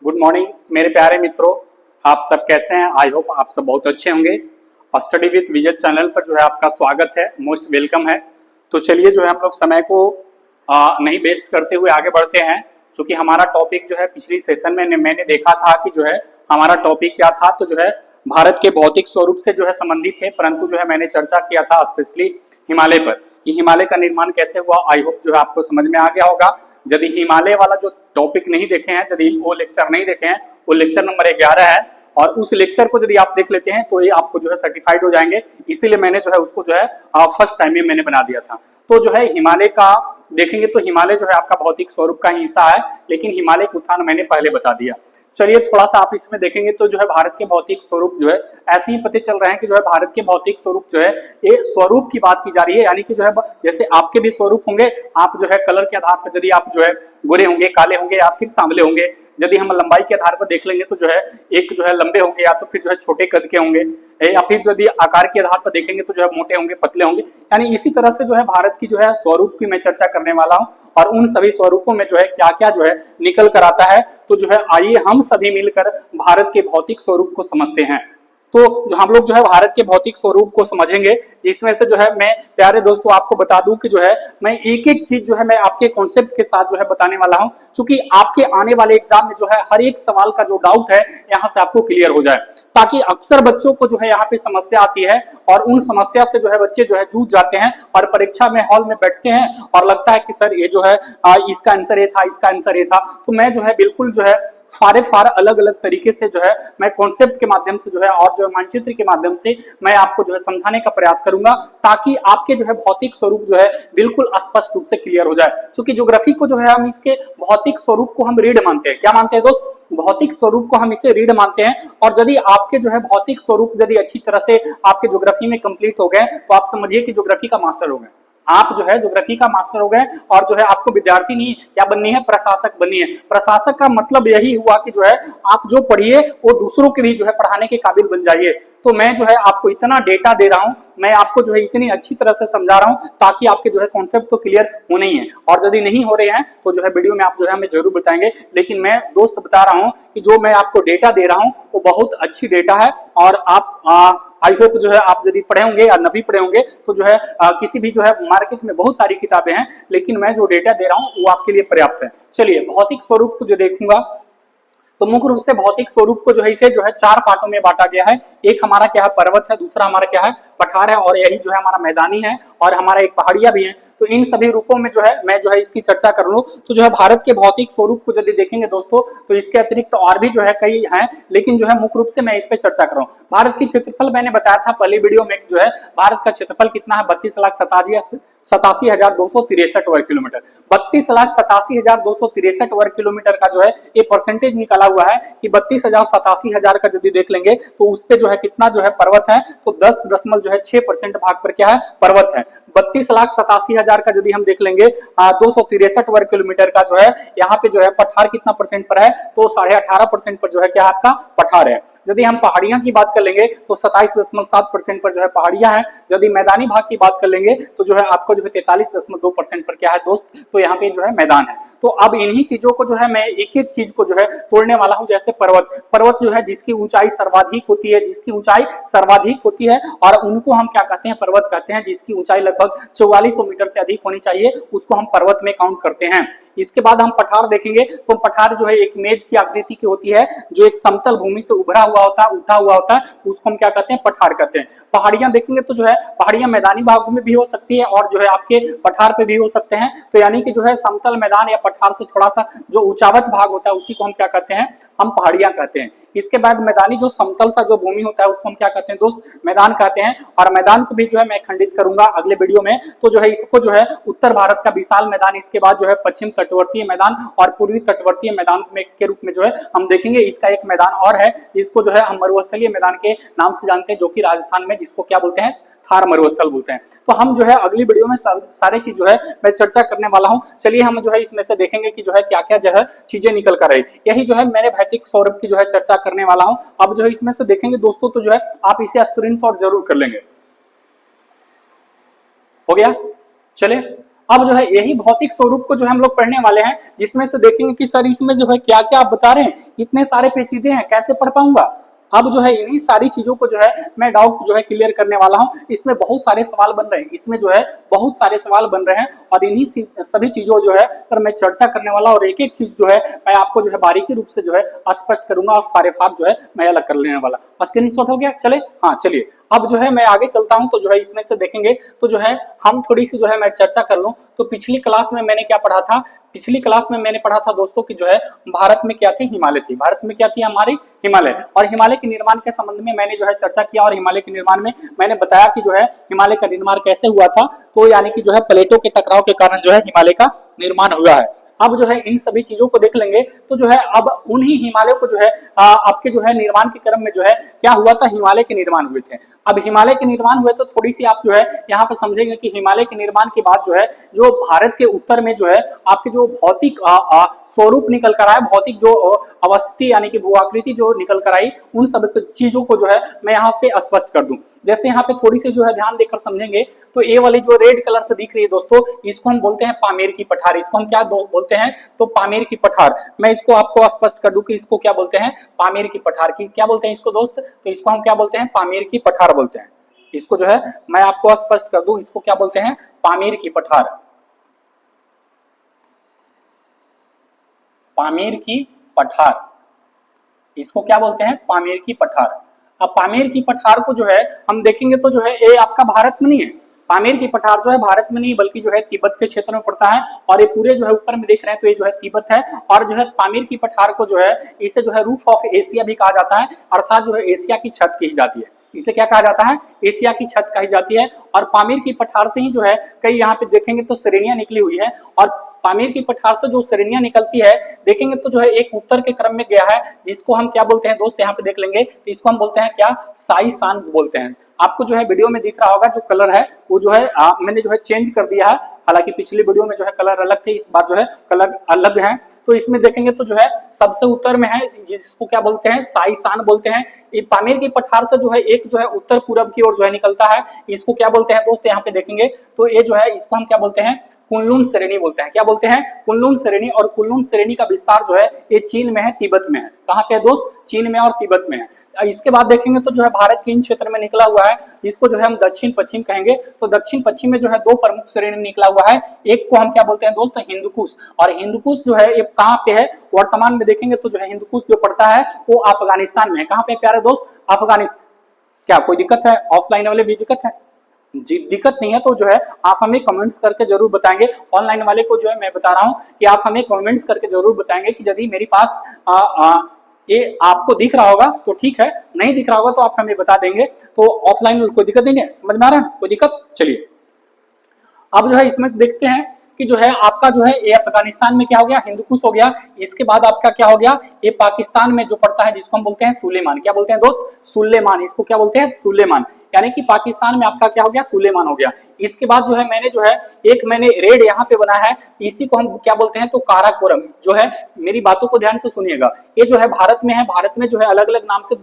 Good morning मेरे प्यारे मित्रों, आप सब कैसे हैं। आई होप आप सब बहुत अच्छे होंगे। और स्टडी विद विजय चैनल पर जो है आपका स्वागत है, मोस्ट वेलकम है। तो चलिए जो है हम लोग समय को नहीं वेस्ट करते हुए आगे बढ़ते हैं, क्योंकि हमारा टॉपिक जो है पिछली सेशन में मैंने देखा था कि जो है हमारा टॉपिक क्या था, तो जो है भारत के भौतिक स्वरूप से जो है संबंधित है, परंतु जो है मैंने चर्चा किया था स्पेशली हिमालय पर कि हिमालय का निर्माण कैसे हुआ। आई होप जो है आपको समझ में आ गया होगा। यदि हिमालय वाला जो टॉपिक नहीं देखे हैं, यदि वो लेक्चर नहीं देखे हैं, वो लेक्चर नंबर 11 है और उस लेक्चर को यदि आप देख लेते हैं तो ये आपको जो है सर्टिफाइड हो जाएंगे। इसीलिए मैंने जो है उसको जो है फर्स्ट टाइम में मैंने बना दिया था। तो जो है हिमालय का देखेंगे तो हिमालय जो है आपका भौतिक स्वरूप का हिस्सा है, लेकिन हिमालय का उत्थान मैंने पहले बता दिया। चलिए थोड़ा सा आप इसमें देखेंगे तो जो है भारत के भौतिक स्वरूप जो है ऐसे ही पता चल रहे हैं कि जो है भारत के भौतिक स्वरूप जो है ये स्वरूप की बात की जा रही है, यानी कि जो है जैसे आपके भी स्वरूप होंगे, आप जो है कलर के आधार पर यदि आप जो है गोरे होंगे, काले होंगे या फिर सांवले होंगे। यदि हम लंबाई के आधार पर देख लेंगे तो जो है एक जो है लंबे होंगे या तो फिर जो है छोटे कद के होंगे, या फिर यदि आकार के आधार पर देखेंगे तो जो है मोटे होंगे, पतले होंगे। यानी इसी तरह से जो है भारत की जो है स्वरूप की मैं चर्चा करने वाला हूं और उन सभी स्वरूपों में जो है क्या क्या जो है निकल कर आता है। तो जो है आइए हम सभी मिलकर भारत के भौतिक स्वरूप को समझते हैं। तो हम लोग जो है भारत के भौतिक स्वरूप को समझेंगे, इसमें से जो है मैं प्यारे दोस्तों आपको बता दूं कि जो है मैं एक एक चीज जो है मैं आपके कॉन्सेप्ट के साथ जो है बताने वाला हूं, क्योंकि आपके आने वाले एग्जाम में जो है हर एक सवाल का जो डाउट है यहां से आपको क्लियर हो जाए, ताकि अक्सर बच्चों को जो है यहाँ पे समस्या आती है और उन समस्या से जो है बच्चे जो है जूझ जाते हैं और परीक्षा में हॉल में बैठते हैं और लगता है कि सर ये जो है इसका आंसर ये था, इसका आंसर ये था। तो मैं जो है बिल्कुल जो है फार अलग अलग तरीके से जो है मैं कॉन्सेप्ट के माध्यम से जो है और जो मानचित्र के माध्यम से मैं आपको जो है समझाने का प्रयास करूंगा, ताकि आपके जो है भौतिक स्वरूप जो है बिल्कुल स्पष्ट रूप से क्लियर हो जाए। क्योंकि ज्योग्राफी को जो है हम इसके भौतिक स्वरूप को हम रीढ़ मानते हैं। क्या मानते हैं दोस्त? भौतिक स्वरूप को हम इसे रीढ़ मानते हैं। और यदि आपके जो है भौतिक स्वरूप यदि अच्छी तरह से आपके ज्योग्राफी में कंप्लीट हो गए तो आप समझिए कि ज्योग्राफी का मास्टर हो गए, आप जो है ज्योग्राफी का मास्टर हो गए। और जो है आपको विद्यार्थी नहीं क्या बननी है, प्रशासक बननी है। प्रशासक का मतलब यही हुआ कि जो है आप जो पढ़िए वो दूसरों के भी जो है पढ़ाने के काबिल बन जाइए। तो मैं जो है आपको इतना डेटा दे रहा हूं, मैं आपको जो है इतनी अच्छी तरह से समझा रहा हूं ताकि आपके जो है कॉन्सेप्ट तो क्लियर होने ही है। और यदि नहीं हो रहे हैं तो जो है वीडियो में आप जो है हमें जरूर बताएंगे, लेकिन मैं दोस्त बता रहा हूं कि जो मैं आपको डेटा दे रहा हूं वो बहुत अच्छी डेटा है। और आप आई होप जो है आप यदि पढ़े होंगे या नहीं पढ़े होंगे तो जो है किसी भी जो है मार्केट में बहुत सारी किताबें हैं, लेकिन मैं जो डेटा दे रहा हूं वो आपके लिए पर्याप्त है। चलिए भौतिक स्वरूप को जो देखूंगा तो मुख्य रूप से भौतिक स्वरूप को जो है इसे जो है चार पार्टों में बांटा गया है। एक हमारा क्या है, पर्वत है, दूसरा हमारा क्या है, पठार है, और यही जो है हमारा मैदानी है, और हमारा एक पहाड़िया भी है। तो इन सभी रूपों में जो है मैं जो है इसकी चर्चा कर लूं तो जो है भारत के भौतिक स्वरूप को यदि देखेंगे दोस्तों तो इसके अतिरिक्त और भी जो है कई हैं, लेकिन जो है मुख्य रूप से मैं इस पे चर्चा कर रहा हूं। भारत की क्षेत्रफल मैंने बताया था पहले वीडियो में जो है भारत का क्षेत्रफल कितना है, 32,87,263 वर्ग किलोमीटर। 32,87,263 वर्ग किलोमीटर का जो है ये परसेंटेज निकाला हुआ है कि 32,87,000 का यदि देख लेंगे तो उस पे जो है कितना जो है पर्वत है, तो 10.6% भाग पर क्या है, पर्वत है। 32,87,000 का यदि हम देख लेंगे 263 वर्ग किलोमीटर का जो है यहाँ पे जो है पठार कितना परसेंट पर है, तो 18.5% पर जो है क्या आपका पठार है। यदि हम पहाड़ियां की बात कर लेंगे तो 27.7% पर जो है पहाड़ियां है। यदि मैदानी भाग की बात कर लेंगे तो जो है आपको जो है 43.2% पर क्या है दोस्त, तो यहाँ पे जो है मैदान है। तो अब इन्हीं चीजों को जो है मैं एक एक चीज को जो है तोड़ने वाला हूं। जैसे पर्वत जो है जिसकी ऊंचाई सर्वाधिक होती है, जिसकी ऊंचाई सर्वाधिक होती है, और उनको हम क्या कहते हैं, पर्वत कहते हैं। जिसकी ऊंचाई लगभग 4400 मीटर से अधिक होनी चाहिए उसको हम पर्वत में काउंट करते हैं। इसके बाद हम पठार देखेंगे तो पठार जो है एक मेज की आकृति की होती है, जो एक समतल भूमि से उभरा हुआ होता है, उठा हुआ होता है, उसको हम क्या कहते हैं, पठार कहते हैं। पहाड़ियां देखेंगे तो जो है पहाड़ियां मैदानी भागों में भी हो सकती है और जो है आपके पठार पे भी हो सकते हैं। तो यानी कि जो है समतल मैदान या पठार से थोड़ा सा जो ऊंचावच भाग होता है उसी को हम क्या कहते हैं, हम पहाड़ियां कहते हैं। इसके बाद मैदानी जो समतल सा जो भूमि होता है उसको हम क्या कहते हैं दोस्त, मैदान कहते हैं। और मैदान को भी जो है मैं खंडित करूंगा अगले वीडियो में। तो जो है इसको जो है उत्तर भारत का विशाल मैदान, इसके बाद जो है पश्चिम तटवर्तीय मैदान और पूर्वी तटवर्तीय मैदान के रूप में जो है हम देखेंगे। इसका एक मैदान और है, इसको जो है हम मरुस्थलीय मैदान के नाम से जानते हैं, जो कि राजस्थान में जिसको क्या बोलते हैं, थार मरुस्थल बोलते हैं। तो हम जो है अगली वीडियो में सारे चीज जो है मैं चर्चा करने वाला हूं। चलिए हम जो है इसमें से देखेंगे कि जो है क्या क्या जो है चीजें निकल कर रही। यही जो है मैंने भौतिक स्वरूप की जो है चर्चा करने वाला हूं। अब जो है इसमें से देखेंगे दोस्तों तो जो है आप इसे स्क्रीनशॉट जरूर कर लेंगे। हो गया? चलिए अब जो है यही भौतिक स्वरूप को जो हम लोग पढ़ने वाले हैं, जिसमें से देखेंगे कि सर इसमें जो है क्या क्या आप बता रहे हैं, इतने सारे पेचीदे हैं, कैसे पढ़ पाऊंगा। अब जो है इन्हीं सारी चीजों को जो है मैं डाउट जो है क्लियर करने वाला हूं। इसमें बहुत सारे सवाल बन रहे हैं, इसमें जो है बहुत सारे सवाल बन रहे हैं और इन्हीं सभी चीजों जो है पर मैं चर्चा करने वाला, और एक एक चीज जो है मैं आपको जो है बारीकी रूप से जो है स्पष्ट करूंगा और फारे फार जो है मैं अलग कर लेने वाला। स्क्रीनशॉट हो गया, चले हाँ चलिए अब जो है मैं आगे चलता हूं। तो जो है इसमें से देखेंगे तो जो है हम थोड़ी सी जो है मैं चर्चा कर लूं। तो पिछली क्लास में मैंने क्या पढ़ा था, पिछली क्लास में मैंने पढ़ा था दोस्तों कि जो है भारत में क्या थी, हिमालय थी। भारत में क्या थी हमारी, हिमालय। और हिमालय के निर्माण के संबंध में मैंने जो है चर्चा किया, और हिमालय के निर्माण में मैंने बताया कि जो है हिमालय का निर्माण कैसे हुआ था। तो यानी कि जो है प्लेटों के टकराव के कारण जो है हिमालय का निर्माण हुआ है। अब जो है इन सभी चीजों को देख लेंगे तो जो है अब उन्हीं हिमालय को जो है आपके जो है निर्माण के क्रम में जो है क्या हुआ था, हिमालय के निर्माण हुए थे। अब हिमालय के निर्माण हुए तो थोड़ी सी आप जो है यहाँ पे समझेंगे कि हिमालय के निर्माण के बाद जो है जो भारत के उत्तर में जो है आपके जो भौतिक स्वरूप निकल कर आए, भौतिक जो अवस्थिति यानी कि भू आकृति जो निकल कर आई, उन सब चीजों को जो है मैं यहाँ पे स्पष्ट कर दूं। जैसे यहाँ पे थोड़ी सी जो है ध्यान देकर समझेंगे तो ये वाली जो रेड कलर से दिख रही है दोस्तों, इसको हम बोलते हैं पामेर की पठार। इसको हम क्या बोलते हैं, तो पामेर की पठार। मैं इसको आपको स्पष्ट कर दूं कि इसको क्या बोलते हैं, पामेर की पठार की क्या बोलते हैं इसको दोस्त, तो इसको हम क्या बोलते हैं, पामेर की पठार बोलते हैं। इसको जो है मैं आपको स्पष्ट कर दूं, इसको क्या बोलते हैं, पामेर की पठार। पामेर की पठार, इसको क्या बोलते हैं, पामेर की पठार। अब पामेर की पठार को जो है हम देखेंगे तो जो है ये आपका भारत में नहीं है। पामेर की पठार जो है भारत में नहीं बल्कि जो है तिब्बत के क्षेत्र में पड़ता है, और ये पूरे जो है ऊपर में देख रहे हैं तो ये जो है तिब्बत है। और जो है पामेर की पठार को जो है इसे जो है रूफ ऑफ एशिया भी कहा जाता है, अर्थात जो है एशिया की छत कही जाती है। इसे क्या कहा जाता है, एशिया की छत कही जाती है। और पामेर की पठार से ही जो है कई यहाँ पे देखेंगे तो श्रेणियां निकली हुई है, और पामेर की पठार से जो श्रेणियां निकलती है देखेंगे तो जो है एक उत्तर के क्रम में गया है, जिसको हम क्या बोलते हैं दोस्त, यहाँ पे देख लेंगे तो इसको हम बोलते हैं क्या, साई सान बोलते हैं। आपको जो है वीडियो में दिख रहा होगा जो कलर है वो जो है मैंने जो है चेंज कर दिया है। हालांकि पिछली वीडियो में जो है कलर अलग थे, इस बार जो है कलर अलग है। तो इसमें देखेंगे तो जो है सबसे उत्तर में है, जिसको क्या बोलते हैं, साई सान बोलते हैं। ये पामेर की पठार से जो है एक जो है उत्तर पूरब की ओर जो है निकलता है, इसको क्या बोलते हैं दोस्त, यहाँ पे देखेंगे तो ये जो है इसको हम क्या बोलते हैं, कुनलुन श्रेणी बोलते हैं। क्या बोलते हैं, कुनलुन श्रेणी। और कुनलुन श्रेणी का विस्तार जो है ये चीन में है, तिब्बत में है। कहाँ पे है दोस्त, चीन में और तिब्बत में है। इसके बाद देखेंगे तो जो है भारत के इन क्षेत्र में निकला हुआ है, जिसको जो है हम दक्षिण पश्चिम कहेंगे। तो दक्षिण पश्चिम में जो है दो प्रमुख श्रेणी निकला हुआ है, एक को हम क्या बोलते हैं दोस्त, हिंदुकुश। और हिंदुकुश जो है ये कहाँ पे है, वर्तमान में देखेंगे तो जो है हिंदुकुश जो पड़ता है वो अफगानिस्तान में है। कहाँ पे प्यारे दोस्त, अफगानिस्तान। क्या कोई दिक्कत है, ऑफलाइन वाले भी दिक्कत है जी, दिक्कत नहीं है तो जो है आप हमें कमेंट्स करके जरूर बताएंगे। ऑनलाइन वाले को जो है मैं बता रहा हूं कि आप हमें कमेंट्स करके जरूर बताएंगे कि यदि मेरे पास ये आपको दिख रहा होगा तो ठीक है, नहीं दिख रहा होगा तो आप हमें बता देंगे। तो ऑफलाइन कोई दिक्कत नहीं है, समझ में आ रहा है, कोई दिक्कत। चलिए अब जो है इसमें से देखते हैं कि जो है आपका जो है ये अफगानिस्तान में क्या हो गया, हिंदुकुश हो गया। इसके बाद आपका क्या हो गया, ये पाकिस्तान में जो पड़ता है जिसको हम बोलते हैं सुलेमान। क्या बोलते हैं दोस्त, सुलेमान। इसको क्या बोलते हैं, सुलेमान। यानी कि पाकिस्तान में आपका क्या हो गया, सुलेमान हो गया। इसके बाद जो है मैंने जो है एक मैंने रेड यहाँ पे बना है, इसी को हम क्या बोलते हैं, तो काराकोरम जो है। मेरी बातों को ध्यान से सुनिएगा, ये जो है भारत में है, भारत में जो है अलग अलग नाम से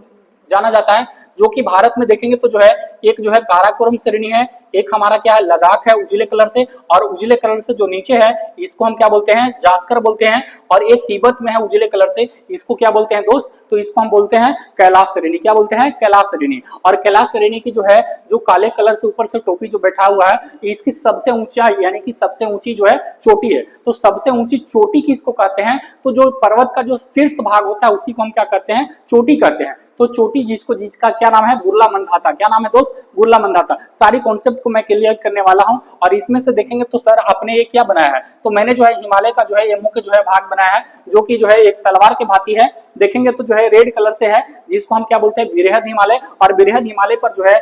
जाना जाता है। जो कि भारत में देखेंगे तो जो है एक जो है काराकोरम श्रेणी है, एक हमारा क्या है लद्दाख है उजले कलर से, और उजले कलर से जो नीचे है इसको हम क्या बोलते हैं, जास्कर बोलते हैं। और एक तिब्बत में है उजले कलर से, इसको क्या बोलते हैं दोस्त, तो इसको हम बोलते हैं कैलाश श्रेणी। क्या बोलते हैं, कैलाश श्रेणी। और कैलाश श्रेणी की जो है जो काले कलर से ऊपर से टोपी जो बैठा हुआ है, इसकी सबसे ऊंचाई यानी कि सबसे ऊंची जो है चोटी है। तो सबसे ऊंची चोटी किसको कहते हैं, तो जो पर्वत का जो शीर्ष भाग होता है उसी को हम क्या कहते हैं, चोटी कहते हैं। तो चोटी जिसका क्या नाम है, गुरला मंदाता। क्या नाम है दोस्त, गुरला मंदाता। सारी कॉन्सेप्ट को मैं क्लियर करने वाला हूं। और इसमें से देखेंगे तो सर आपने ये क्या बनाया है, तो मैंने जो है हिमालय का जो है ये मुख्य जो है भाग बनाया है, जो कि जो है एक तलवार के भांति है। देखेंगे तो जो है रेड कलर से है, जिसको हम क्या बोलते हैं, बृहद हिमालय। और बृहद हिमालय पर जो है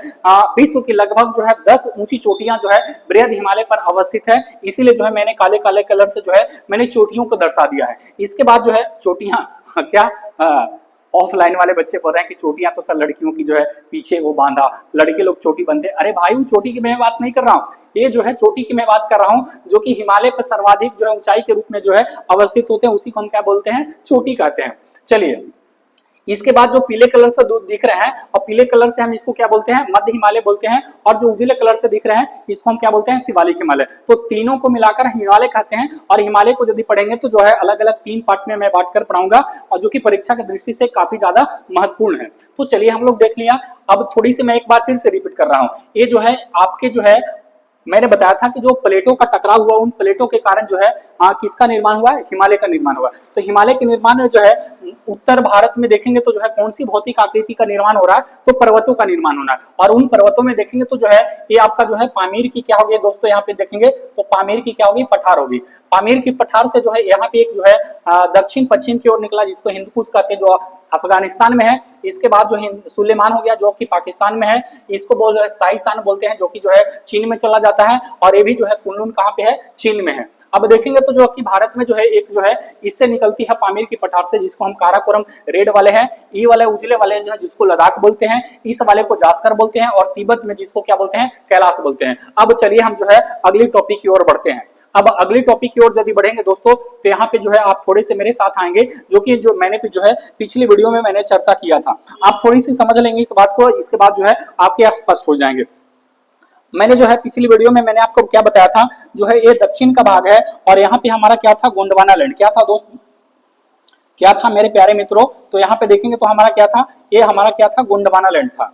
विश्व की लगभग जो है 10 ऊंची चोटियां जो है बृहद हिमालय पर अवस्थित है। इसीलिए जो है मैंने काले काले कलर से जो है मैंने चोटियों को दर्शा दिया है। इसके बाद जो है चोटियां क्या, ऑफलाइन वाले बच्चे बोल रहे हैं कि चोटियां तो सर लड़कियों की जो है पीछे वो बांधा, लड़के लोग चोटी बंधे। अरे भाई वो चोटी की मैं बात नहीं कर रहा हूँ, ये जो है चोटी की मैं बात कर रहा हूँ, जो कि हिमालय पर सर्वाधिक जो है ऊंचाई के रूप में जो है अवस्थित होते हैं, उसी को हम क्या बोलते हैं, चोटी कहते हैं। चलिए इसके बाद जो पीले कलर से दूध दिख रहे हैं, और पीले कलर से हम इसको क्या बोलते हैं, मध्य हिमालय बोलते हैं, और जो उजले कलर से दिख रहे हैं इसको हम क्या बोलते हैं, शिवालिक हिमालय। तो तीनों को मिलाकर हिमालय कहते हैं। और हिमालय को यदि पढ़ेंगे तो जो है अलग अलग 3 पार्ट में मैं बांटकर पढ़ाऊंगा, और जो कि परीक्षा की दृष्टि से काफी ज्यादा महत्वपूर्ण है। तो चलिए हम लोग देख लिया। अब थोड़ी सी मैं एक बार फिर से रिपीट कर रहा हूं। ये जो है आपके जो है मैंने बताया था कि जो प्लेटों का टकराव हुआ, उन प्लेटों के कारण जो है किसका निर्माण हुआ, हिमालय का निर्माण हुआ। तो हिमालय के निर्माण में जो है उत्तर भारत में देखेंगे तो जो है कौन सी भौतिक आकृति का निर्माण हो रहा है, तो पर्वतों का निर्माण होना है। और उन पर्वतों में देखेंगे तो जो है ये आपका जो है पामीर की क्या होगी दोस्तों, यहाँ पे देखेंगे तो पामीर की क्या होगी, पठार होगी। पामीर की पठार से जो है यहाँ पे एक जो है दक्षिण पश्चिम की ओर निकला, जिसको हिंदकुश कहते हैं, जो अफगानिस्तान में है। इसके बाद जो सुलेमान हो गया जो कि पाकिस्तान में है, इसको बोल शाहीशान बोलते हैं, जो कि जो है चीन में चला जाता है। और ये भी जो है कुनलुन कहाँ पे है, चीन में है। अब देखेंगे तो जो कि भारत में जो है एक जो है इससे निकलती है पामीर की पठार से, जिसको हम काराकोरम रेड वाले हैं, ई वाले उजले वाले जो है जिसको लद्दाख बोलते हैं, इस वाले को जास्कर बोलते हैं, और तिब्बत में जिसको क्या बोलते हैं, कैलाश बोलते हैं। अब चलिए हम जो है अगली टॉपिक की ओर बढ़ते हैं। अब अगली टॉपिक की ओर यदि बढ़ेंगे दोस्तों, तो यहाँ पे जो है आप थोड़े से मेरे साथ आएंगे, जो कि जो मैंने जो है पिछली वीडियो में मैंने चर्चा किया था। आप थोड़ी सी समझ लेंगे इस बात को, इसके बाद जो है आपके स्पष्ट हो जाएंगे। मैंने जो है पिछली वीडियो में मैंने आपको क्या बताया था, जो है ये दक्षिण का भाग है, और यहाँ पे हमारा क्या था, गोंडवाना लैंड। क्या था दोस्त, क्या था मेरे प्यारे मित्रों, तो यहाँ पे देखेंगे तो हमारा क्या था, ये हमारा क्या था, गोंडवाना लैंड था।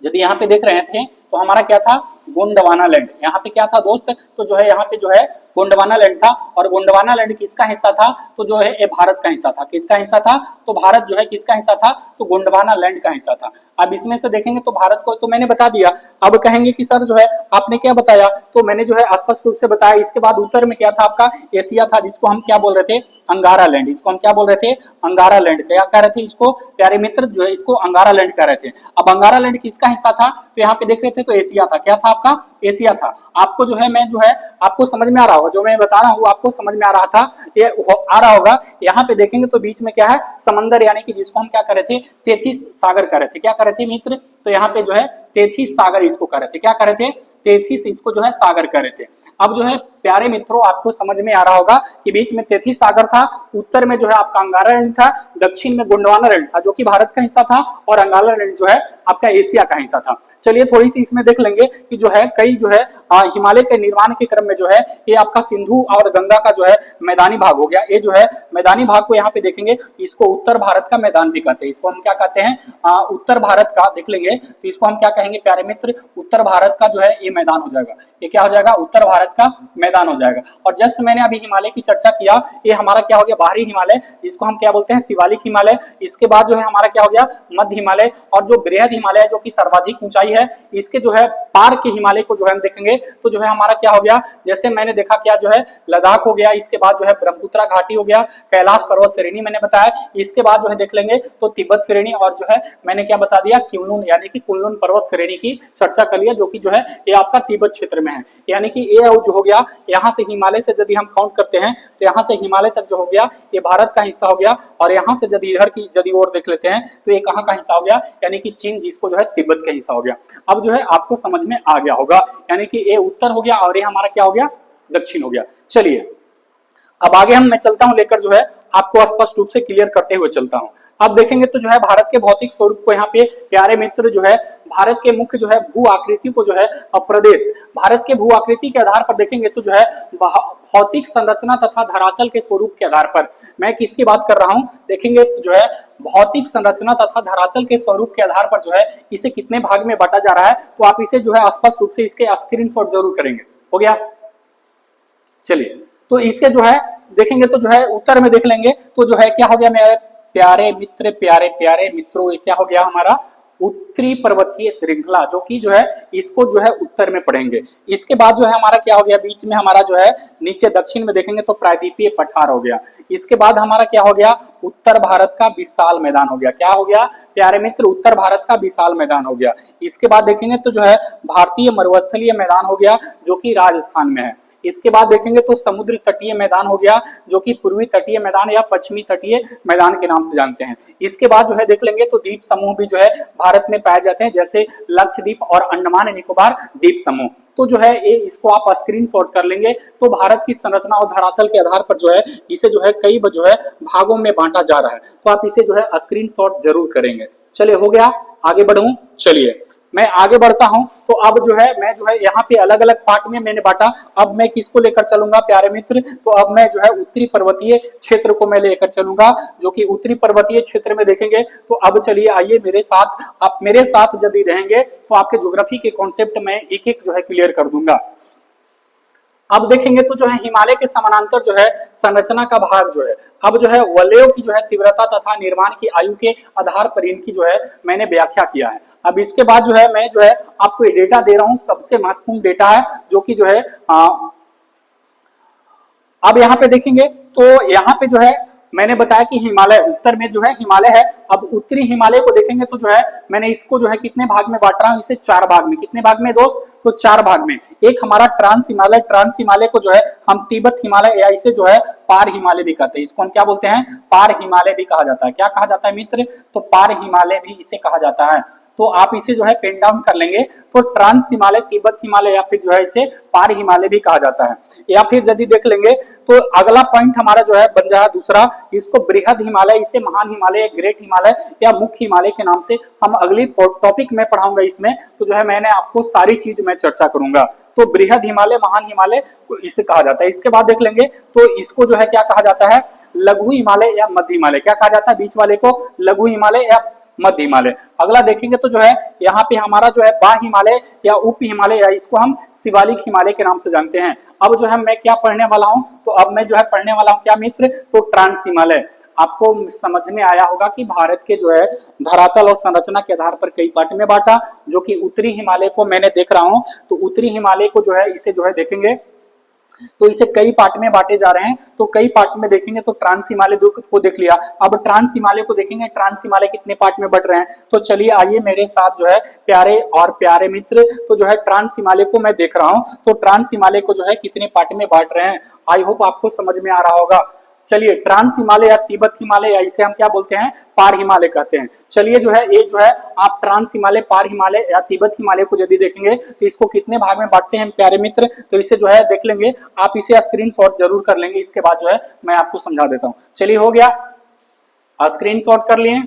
यदि यहाँ पे देख रहे थे तो हमारा क्या था, गोंडवाना लैंड। यहाँ पे क्या था दोस्त, तो जो है यहाँ पे जो है गोंडवाना लैंड था। और गोंडवाना लैंड किसका हिस्सा था, तो जो है ये भारत का हिस्सा था। किसका हिस्सा था, तो भारत जो है किसका हिस्सा था, तो गोंडवाना लैंड का हिस्सा था। अब इसमें से देखेंगे तो भारत को तो मैंने बता दिया। अब कहेंगे कि सर जो है आपने क्या बताया, तो मैंने जो है स्पष्ट रूप से बताया। इसके बाद उत्तर में क्या था आपका, एशिया था, जिसको हम क्या बोल रहे थे, अंगारा लैंड। इसको हम क्या बोल रहे थे, अंगारा लैंड। क्या कह रहे थे इसको, प्यारे मित्र जो है इसको अंगारा लैंड कह रहे थे। अब अंगारा लैंड किसका हिस्सा था, तो यहाँ पे देख रहे थे तो एशिया था। क्या था आपका, एशिया था। आपको जो है मैं जो है आपको समझ में आ रहा होगा, जो मैं बता रहा हूँ आपको समझ में आ रहा था, ये आ रहा होगा। यहाँ पे देखेंगे तो बीच में क्या है, समंदर, यानी कि जिसको हम क्या कर रहे थे, 33 सागर कर रहे थे। क्या कर रहे थे मित्र, तो यहाँ पे जो है 33 सागर इसको कर रहे थे। क्या कर रहे थे, 33 इसको जो है सागर कर रहे थे। अब जो है प्यारे मित्रों आपको समझ में आ रहा होगा कि बीच में 33 सागर था, उत्तर में जो है आपका अंगारा लैंड था, दक्षिण में गोंडवाना लैंड था, जो कि भारत का हिस्सा था, और अंगारा लैंड जो है आपका एशिया का हिस्सा था। चलिए थोड़ी सी इसमें देख लेंगे कि जो है कई जो है हिमालय के निर्माण के क्रम में जो है ये आपका सिंधु और गंगा का जो है मैदानी भाग हो गया। ये जो है मैदानी भाग को यहाँ पे देखेंगे, इसको उत्तर भारत का मैदान भी कहते हैं। इसको हम क्या कहते हैं, उत्तर भारत का देख लेंगे तो इसको हम क्या कहेंगे प्यारे मित्र, उत्तर भारत का जो है ये मैदान हो जाएगा। ये क्या हो जाएगा, उत्तर भारत का मैदान हो जाएगा। और जस्ट मैंने अभी हिमालय की चर्चा किया, ये हमारा क्या हो गया, बाहरी हिमालय, इसको हम क्या बोलते हैं, शिवालिक हिमालय। इसके बाद जो है हमारा क्या हो गया, मध्य हिमालय। और जो बृहद हिमालय जो कि सर्वाधिक ऊंचाई है, इसके जो है पार के हिमालय को जो है हम देखेंगे तो जो है हमारा क्या हो गया, जैसे मैंने देखा क्या जो है लद्दाख हो गया, इसके बाद जो है ब्रह्मपुत्रा घाटी हो गया, कैलाश पर्वत श्रेणी मैंने बताया, इसके बाद जो है देख लेंगे तो तिब्बत श्रेणी, और जो है मैंने क्या बता दिया, कुनलुन, यानी कि कुनलुन पर्वत श्रेणी की चर्चा कर लिया, जो कि जो है ये आपका तिब्बत क्षेत्र में है। यानी कि ये जो हो गया, यहाँ से हिमालय से यदि हम काउंट करते हैं तो यहाँ से हिमालय तक जो हो गया ये भारत का हिस्सा हो गया। और यहाँ से यदि इधर की यदि और देख लेते हैं तो ये कहाँ का हिस्सा हो गया, यानी कि चीन, जिसको जो है तिब्बत का हिस्सा हो गया। अब जो है आपको समझ में आ गया होगा, यानी कि ये उत्तर हो गया और ये हमारा क्या हो गया, दक्षिण हो गया। चलिए अब आगे मैं चलता हूं, लेकर जो है आपको स्पष्ट रूप से क्लियर करते हुए चलता हूं। अब देखेंगे तो जो है भारत के भौतिक स्वरूप को यहाँ पे प्यारे मित्र जो है भारत के मुख्य जो है भू आकृति को जो है प्रदेश, भारत के भू आकृति के आधार पर देखेंगे तो जो है भौतिक संरचना तथा धरातल के स्वरूप के आधार पर, मैं किसकी बात कर रहा हूं, देखेंगे जो है भौतिक संरचना तथा धरातल के स्वरूप के आधार पर जो है इसे कितने भाग में बांटा जा रहा है, तो आप इसे जो है स्पष्ट रूप से इसके स्क्रीनशॉट जरूर करेंगे। हो गया, चलिए तो इसके जो है देखेंगे तो जो है उत्तर में देख लेंगे तो जो है क्या हो गया मेरे प्यारे मित्र, प्यारे प्यारे मित्रों, ये क्या हो गया हमारा उत्तरी पर्वतीय श्रृंखला, जो कि जो है इसको जो है उत्तर में पढ़ेंगे। इसके बाद जो है हमारा क्या हो गया, बीच में हमारा जो है नीचे दक्षिण में देखेंगे तो प्रायद्वीपीय पठार हो गया। इसके बाद हमारा क्या हो गया, उत्तर भारत का विशाल मैदान हो गया। क्या हो गया, प्यारे मित्र उत्तर भारत का विशाल मैदान हो गया। इसके बाद देखेंगे तो जो है भारतीय मरुस्थलीय मैदान हो गया जो कि राजस्थान में है। इसके बाद देखेंगे तो समुद्र तटीय मैदान हो गया जो कि पूर्वी तटीय मैदान या पश्चिमी तटीय मैदान के नाम से जानते हैं। इसके बाद जो है देख लेंगे तो द्वीप समूह भी जो है भारत में पाए जाते हैं, जैसे लक्षद्वीप और अंडमान निकोबार द्वीप समूह। तो जो है ये इसको आप स्क्रीनशॉट कर लेंगे। तो भारत की संरचना और धरातल के आधार पर जो है इसे जो है कई जो है भागों में बांटा जा रहा है, तो आप इसे जो है स्क्रीनशॉट जरूर करेंगे। चलिए हो गया, आगे बढ़ूं। चलिए मैं आगे बढ़ता हूं। तो अब जो है मैं जो है यहाँ पे अलग अलग पार्ट में मैंने बांटा। अब मैं किसको लेकर चलूंगा प्यारे मित्र, तो अब मैं जो है उत्तरी पर्वतीय क्षेत्र को मैं लेकर चलूंगा, जो कि उत्तरी पर्वतीय क्षेत्र में देखेंगे। तो अब चलिए आइए मेरे साथ, आप मेरे साथ यदि रहेंगे तो आपके ज्योग्राफी के कॉन्सेप्ट में एक एक जो है क्लियर कर दूंगा। अब देखेंगे तो जो है हिमालय के समानांतर जो है संरचना का भाग जो है, अब जो है वलयों की जो है तीव्रता तथा निर्माण की आयु के आधार पर इनकी जो है मैंने व्याख्या किया है। अब इसके बाद जो है मैं जो है आपको ये डेटा दे रहा हूं, सबसे महत्वपूर्ण डेटा है जो कि जो है अब यहाँ पे देखेंगे तो यहाँ पे जो है मैंने बताया कि हिमालय उत्तर में जो है हिमालय है। अब उत्तरी हिमालय को देखेंगे तो जो है मैंने इसको जो है कितने भाग में बांट रहा हूं, इसे 4 भाग में। कितने भाग में दोस्त, तो 4 भाग में। एक हमारा ट्रांस हिमालय, ट्रांस हिमालय को जो है हम तिब्बत हिमालय या इसे जो है पार हिमालय भी कहते हैं। इसको हम क्या बोलते हैं, पार हिमालय भी कहा जाता है। क्या कहा जाता है मित्र, तो पार हिमालय भी इसे कहा जाता है। तो आप इसे जो है पेन डाउन कर लेंगे। तो ट्रांस हिमालय, तिब्बत हिमालय या फिर जो है इसे पार हिमालय भी कहा जाता है। या फिर यदि देख लेंगे तो अगला पॉइंट हमारा जो है बन जाएगा दूसरा, इसको बृहद हिमालय, इसे महान हिमालय, ग्रेट हिमालय या मुख्य हिमालय के नाम से हम अगली टॉपिक में पढ़ाऊंगा। इसमें तो जो है मैंने आपको सारी चीज मैं चर्चा करूंगा। तो बृहद हिमालय, महान हिमालय इसे कहा जाता है। इसके बाद देख लेंगे तो इसको जो है क्या कहा जाता है, लघु हिमालय या मध्य हिमालय। क्या कहा जाता है, बीच वाले को लघु हिमालय या मध्य हिमालय। अगला देखेंगे तो जो है यहाँ पे हमारा जो है बा हिमालय या उप हिमालय या इसको हम शिवालिक हिमालय के नाम से जानते हैं। अब जो है मैं क्या पढ़ने वाला हूँ, तो अब मैं जो है पढ़ने वाला हूँ क्या मित्र, तो ट्रांस हिमालय। आपको समझ में आया होगा कि भारत के जो है धरातल और संरचना के आधार पर कई पार्ट में बांटा, जो कि उत्तरी हिमालय को मैंने देख रहा हूँ। तो उत्तरी हिमालय को जो है इसे जो है देखेंगे तो इसे कई पार्ट में बांटे जा रहे हैं। तो कई पार्ट में देखेंगे तो ट्रांस हिमालय को देख लिया। अब ट्रांस हिमालय को देखेंगे, ट्रांस हिमालय कितने पार्ट में बट रहे हैं। तो चलिए आइए मेरे साथ जो है प्यारे और प्यारे मित्र, तो जो है ट्रांस हिमालय को मैं देख रहा हूं। तो ट्रांस हिमालय को जो है कितने पार्ट में बांट रहे हैं, आई होप आपको समझ में आ रहा होगा। चलिए ट्रांस हिमालय या तिब्बत हिमालय या इसे हम क्या बोलते हैं, पार हिमालय कहते हैं। चलिए जो है ये जो है आप ट्रांस हिमालय, पार हिमालय या तिब्बत हिमालय को यदि देखेंगे तो इसको कितने भाग में बांटते हैं प्यारे मित्र, तो इसे जो है देख लेंगे। आप इसे स्क्रीनशॉट जरूर कर लेंगे। इसके बाद जो है मैं आपको समझा देता हूं। चलिए हो गया, स्क्रीनशॉट कर लिए।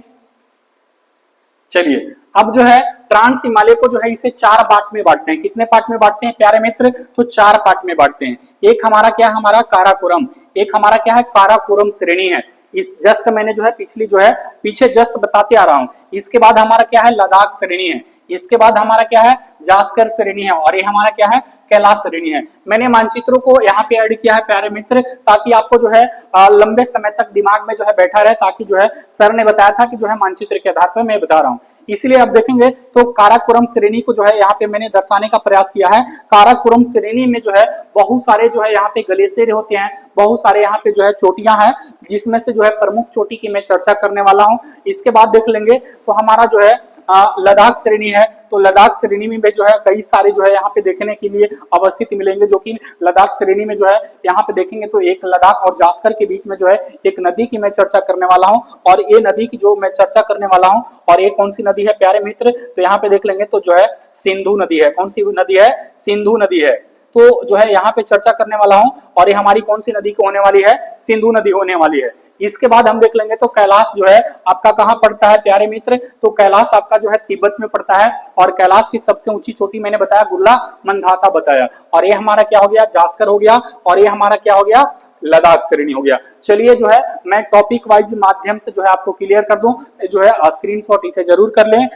चलिए अब जो है ट्रांस हिमालय को जो है इसे 4 पार्ट में बांटते हैं। कितने पार्ट में बांटते हैं प्यारे मित्र, तो 4 पार्ट में बांटते हैं। एक हमारा क्या है, हमारा काराकोरम, एक हमारा क्या है काराकोरम श्रेणी है। इस जस्ट मैंने जो है पिछली जो है पीछे जस्ट बताते आ रहा हूं। इसके बाद हमारा क्या है, लद्दाख श्रेणी है। इसके बाद हमारा क्या है, जास्कर श्रेणी है। और ये हमारा क्या है, कैलाश श्रेणी है। मैंने मानचित्रों को यहाँ पे ऐड किया है प्यारे मित्र, ताकि आपको जो है लंबे समय तक दिमाग में जो है बैठा रहे, ताकि जो है सर ने बताया था कि जो है मानचित्र के आधार पर मैं बता रहा हूँ। इसलिए अब देखेंगे तो काराकोरम श्रेणी को जो है यहाँ पे मैंने दर्शाने का प्रयास किया है। काराकोरम श्रेणी में जो है बहुत सारे जो है यहाँ पे ग्लेशियर होते हैं, बहुत सारे यहाँ पे जो है चोटियां हैं, जिसमें से जो है प्रमुख चोटी की मैं चर्चा करने वाला हूँ। इसके बाद देख लेंगे तो हमारा जो है लद्दाख श्रेणी है। तो लद्दाख श्रेणी में भी जो है कई सारे जो है यहाँ पे देखने के लिए अवस्थित मिलेंगे, जो कि लद्दाख श्रेणी में जो है यहाँ पे देखेंगे तो एक लद्दाख और जास्कर के बीच में जो है एक नदी की मैं चर्चा करने वाला हूँ। और ये नदी की जो मैं चर्चा करने वाला हूँ, और ये कौन सी नदी है प्यारे मित्र, तो यहाँ पे देख लेंगे तो जो है सिंधु नदी है। कौन सी नदी है, सिंधु नदी है। तो जो है यहाँ पे चर्चा करने वाला हूं। और ये हमारी कौन सी नदी को होने वाली है, सिंधु नदी होने वाली है। इसके बाद हम देख लेंगे तो कैलाश जो है आपका कहाँ पड़ता है प्यारे मित्र, तो कैलाश आपका जो है तिब्बत में पड़ता है। और कैलाश की सबसे ऊंची चोटी मैंने बताया गुल्ला मंदाता बताया। और ये हमारा क्या हो गया, जास्कर हो गया। और ये हमारा क्या हो गया, लद्दाख श्रेणी हो गया। चलिए जो है मैं टॉपिक वाइज माध्यम से जो है आपको क्लियर कर दूं, जो है स्क्रीनशॉट इसे जरूर कर लें।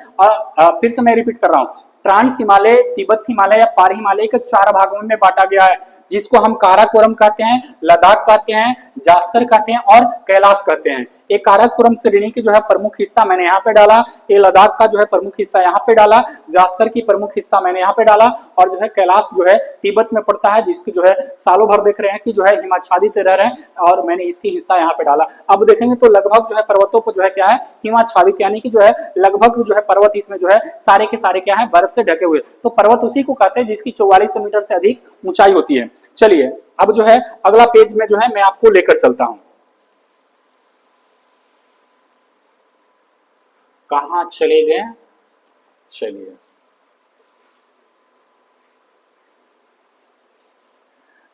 फिर से मैं रिपीट कर रहा हूं, ट्रांस हिमालय, तिब्बत हिमालय या पार हिमालय के 4 भागों में बांटा गया है, जिसको हम काराकोरम कहते हैं, लद्दाख कहते हैं, जास्कर कहते हैं और कैलाश कहते हैं। ये काराकोरम श्रेणी की जो है प्रमुख हिस्सा मैंने यहाँ पे डाला, ये लद्दाख का जो है प्रमुख हिस्सा यहाँ पे डाला, जास्कर की प्रमुख हिस्सा मैंने यहाँ पे डाला, और जो है कैलाश जो है तिब्बत में पड़ता है, जिसकी जो है सालों भर देख रहे हैं कि जो है हिमाच्छादित रह रहे हैं, और मैंने इसकी हिस्सा यहाँ पे डाला। अब देखेंगे तो लगभग जो है पर्वतों पर जो है क्या है, हिमाच्छादित, यानी कि जो है लगभग जो है पर्वत इसमें जो है सारे के सारे क्या है, बर्फ से ढके हुए। तो पर्वत उसी को कहते हैं जिसकी 44 मीटर से अधिक ऊंचाई होती है। चलिए अब जो है अगला पेज में जो है मैं आपको लेकर चलता हूं। कहां चले गए, चलिए